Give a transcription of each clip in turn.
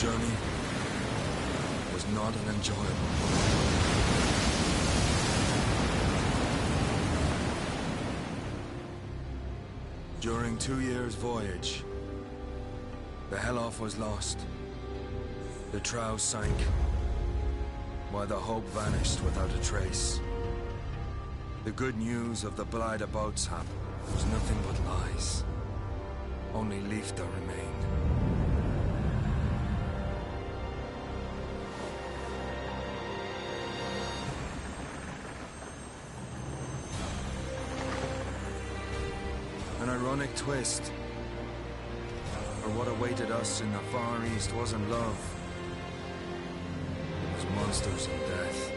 journey was not an enjoyable one. During 2 years' voyage, the Helloff was lost. The trow sank, while the hope vanished without a trace. The good news of the Blythe boatshap was nothing but lies. Only Leifta remained. An ironic twist. For what awaited us in the Far East wasn't love. It was monsters and death.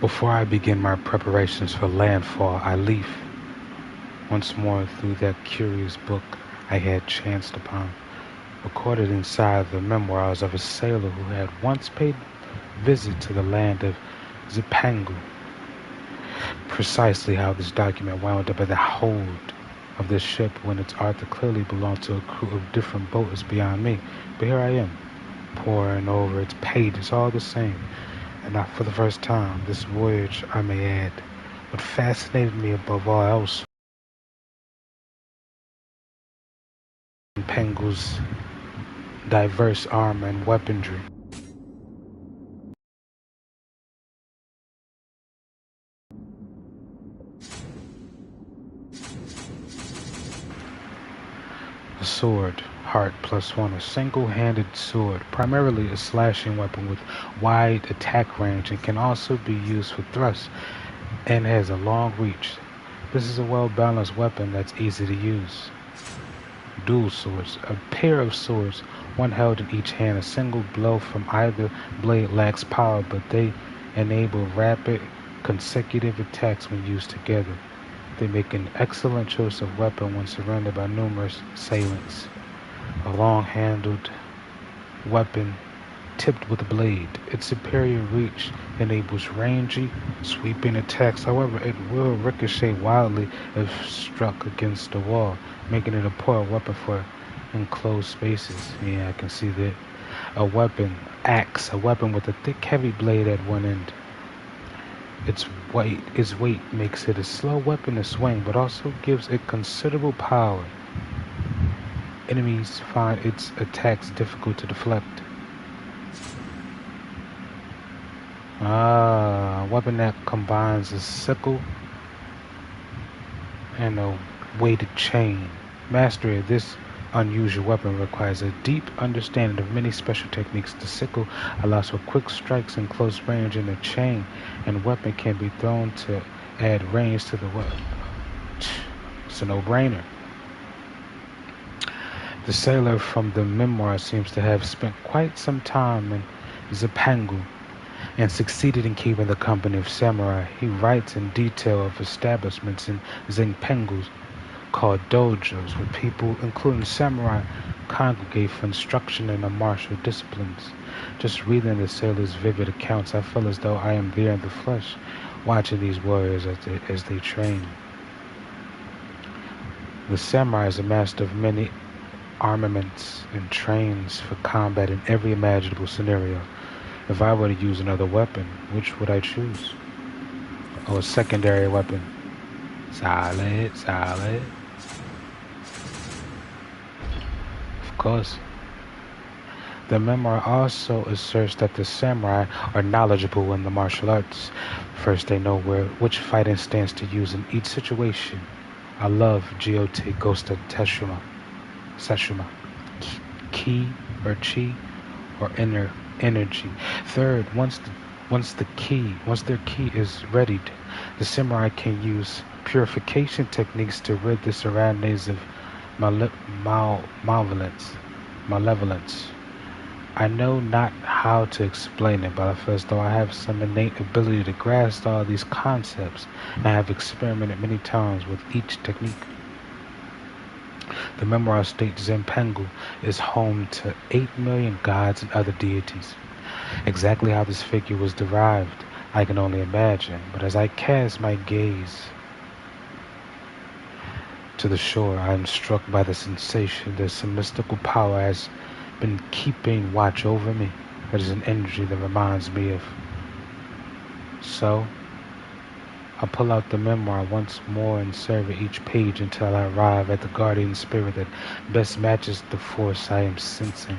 Before I begin my preparations for landfall, I leaf once more through that curious book I had chanced upon, recorded inside the memoirs of a sailor who had once paid visit to the land of Zipangu. Precisely how this document wound up in the hold of this ship when its author clearly belonged to a crew of different boats is beyond me. But here I am, poring over its pages all the same. And not for the first time, this voyage, I may add, what fascinated me above all else Pengu's diverse armor and weaponry. A sword, heart +1, a single-handed sword, primarily a slashing weapon with wide attack range and can also be used for thrust and has a long reach. This is a well-balanced weapon that's easy to use. Dual swords, a pair of swords, one held in each hand. A single blow from either blade lacks power, but they enable rapid, consecutive attacks when used together. They make an excellent choice of weapon when surrounded by numerous assailants. A long-handled weapon tipped with a blade. Its superior reach enables rangy, sweeping attacks. However, it will ricochet wildly if struck against the wall, making it a poor weapon for enclosed spaces. Yeah, I can see that. A weapon, axe, a weapon with a thick, heavy blade at one end. Its weight makes it a slow weapon to swing, but also gives it considerable power. Enemies find its attacks difficult to deflect. A weapon that combines a sickle and a weighted chain. Mastery of this unusual weapon requires a deep understanding of many special techniques. The sickle allows for quick strikes in close range, and the chain and weapon can be thrown to add range to the weapon. It's a no-brainer. The sailor from the memoir seems to have spent quite some time in Zipangu and succeeded in keeping the company of samurai. He writes in detail of establishments in Zipangu called dojos, where people, including samurai, congregate for instruction in the martial disciplines. Just reading the sailor's vivid accounts, I feel as though I am there in the flesh, watching these warriors as they train. The samurai is a master of many armaments and trains for combat in every imaginable scenario. If I were to use another weapon, which would I choose? Oh, a secondary weapon. Solid. Of course. The memoir also asserts that the samurai are knowledgeable in the martial arts. First, they know which fighting stance to use in each situation. I love Jyote Ghost of Seshuma. Ki or chi or inner energy. Third, once their ki is readied, the samurai can use purification techniques to rid the surroundings of malevolence. I know not how to explain it, but I feel as though I have some innate ability to grasp all these concepts, and I have experimented many times with each technique. The memoir states Zempangu is home to 8 million gods and other deities. Exactly how this figure was derived, I can only imagine, but as I cast my gaze to the shore, I am struck by the sensation that some mystical power has been keeping watch over me. It is an energy that reminds me of. So, I pull out the memoir once more and survey each page until I arrive at the guardian spirit that best matches the force I am sensing.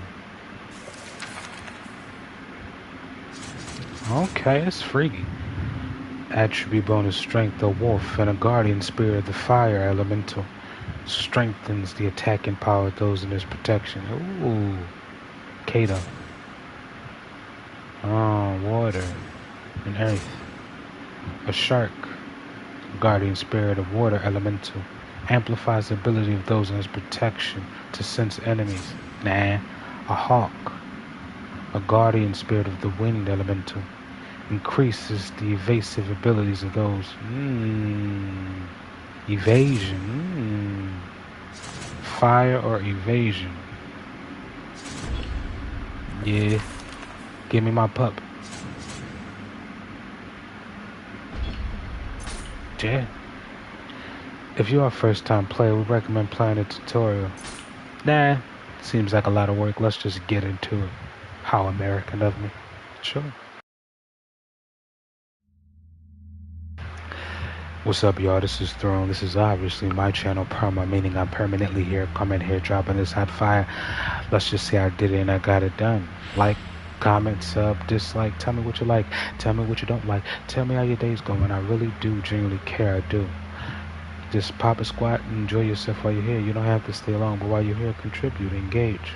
Okay, it's freaky. Attribute bonus strength, the wolf, and a guardian spirit of the fire elemental. Strengthens the attacking power of those in his protection. Ooh, Kato. Oh, water and earth. A shark, guardian spirit of water elemental. Amplifies the ability of those in his protection to sense enemies. Nah. A hawk, a guardian spirit of the wind elemental. Increases the evasive abilities of those. Evasion. Fire or evasion. Yeah. Give me my pup. Yeah. If you're a first time player, we recommend playing a tutorial. Nah. Seems like a lot of work. Let's just get into it. How American of me. Sure. What's up, y'all? This is Throne. This is obviously my channel, PERMA, meaning I'm permanently here, coming here, dropping this hot fire. Let's just say I did it and I got it done. Like, comment, sub, dislike. Tell me what you like. Tell me what you don't like. Tell me how your day's going. I really do genuinely care. I do. Just pop a squat and enjoy yourself while you're here. You don't have to stay long, but while you're here, contribute, engage.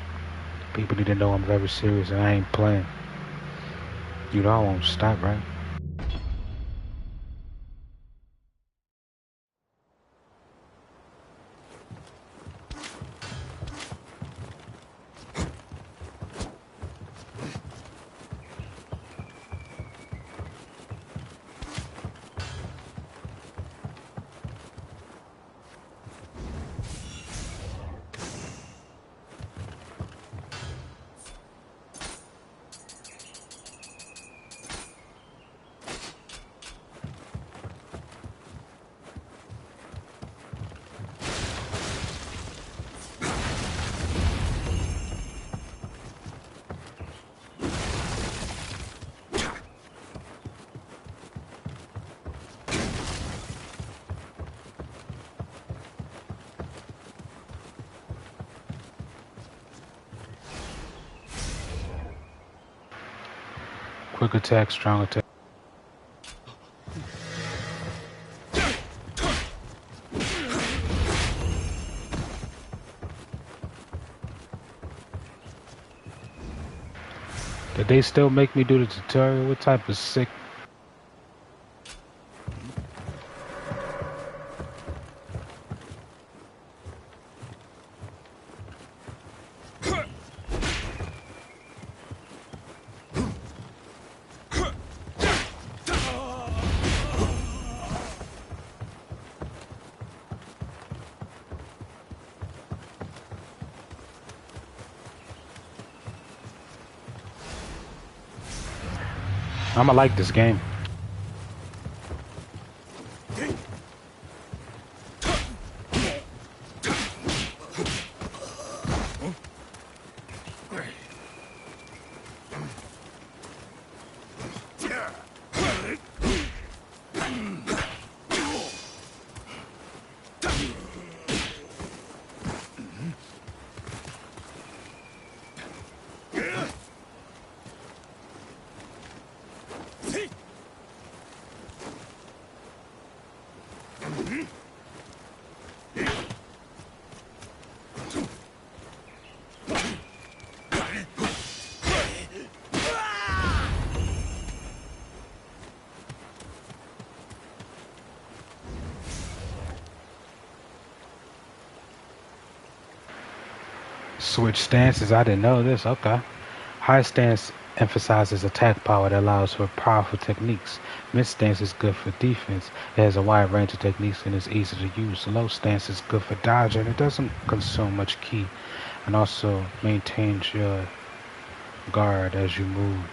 People need to know I'm very serious and I ain't playing. You know I won't stop, right? Quick attack, strong attack. Did they still make me do the tutorial? What type of sick... I'ma like this game. Switch stances, I didn't know this, okay. High stance emphasizes attack power that allows for powerful techniques. Mid stance is good for defense. It has a wide range of techniques and is easy to use. Low stance is good for dodging. It doesn't consume much ki and also maintains your guard as you move.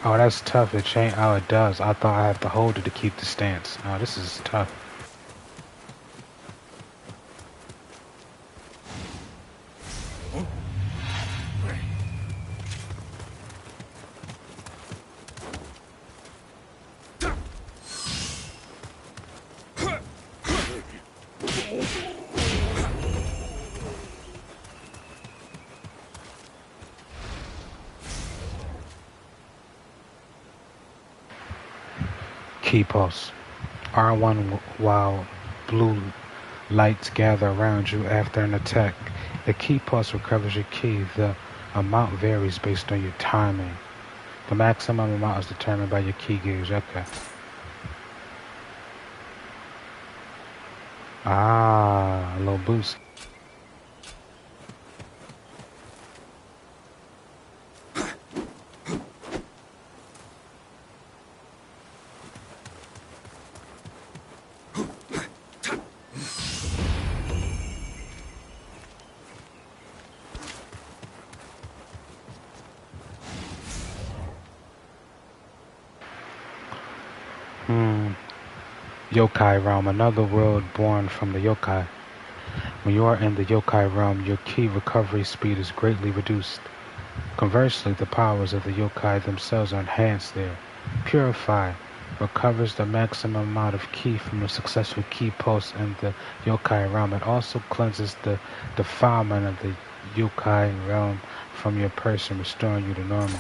Oh, that's tough. It changed how it does. I thought I have to hold it to keep the stance. Oh, this is tough. Key pulse. R1 while blue lights gather around you after an attack. The key pulse recovers your key. The amount varies based on your timing. The maximum amount is determined by your key gauge. Okay. Ah, a little boost. Yokai realm, another world born from the yokai. When you are in the yokai realm, your ki recovery speed is greatly reduced. Conversely, the powers of the yokai themselves are enhanced there. Purify recovers the maximum amount of ki from a successful ki pulse in the yokai realm. It also cleanses the defilement of the yokai realm from your person, restoring you to normal.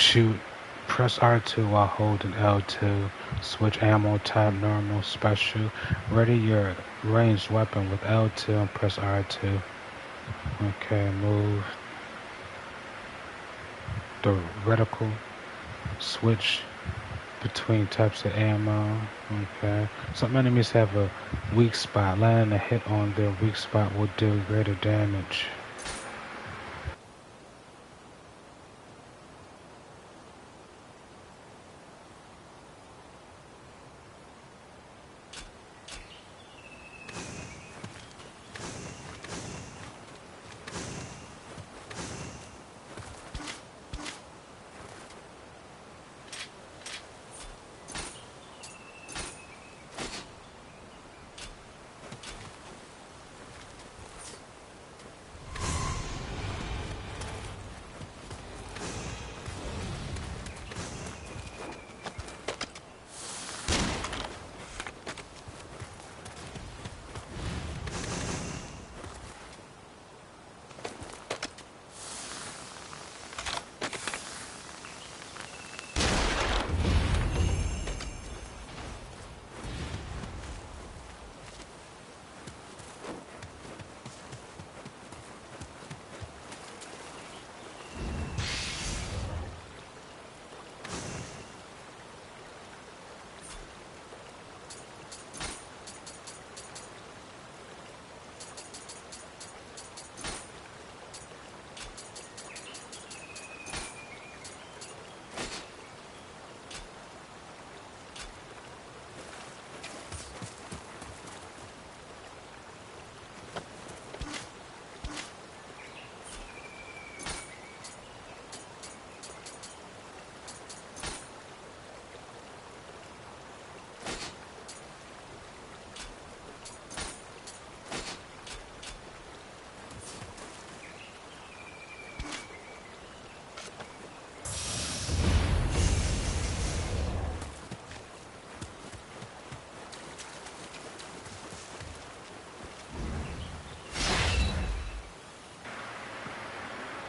Shoot. Press R2 while holding L2. Switch ammo type normal, special. Ready your ranged weapon with L2 and press R2. Okay, move the reticle. Switch between types of ammo. Okay. Some enemies have a weak spot. Landing a hit on their weak spot will deal greater damage.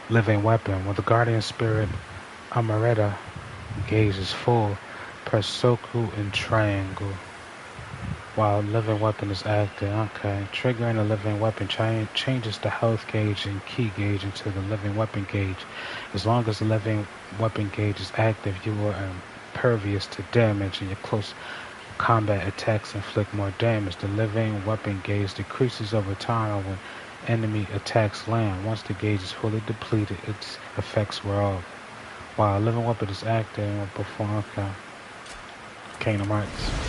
Living weapon. When the Guardian Spirit Amaretta gauge is full, press circle and triangle while living weapon is active. Okay. Triggering a living weapon changes the health gauge and key gauge into the living weapon gauge. As long as the living weapon gauge is active, you are impervious to damage and your close combat attacks inflict more damage. The living weapon gauge decreases over time when enemy attacks land. Once the gauge is fully depleted, its effects wear off. While a living weapon is active and will perform. Okay. Kingdom Hearts.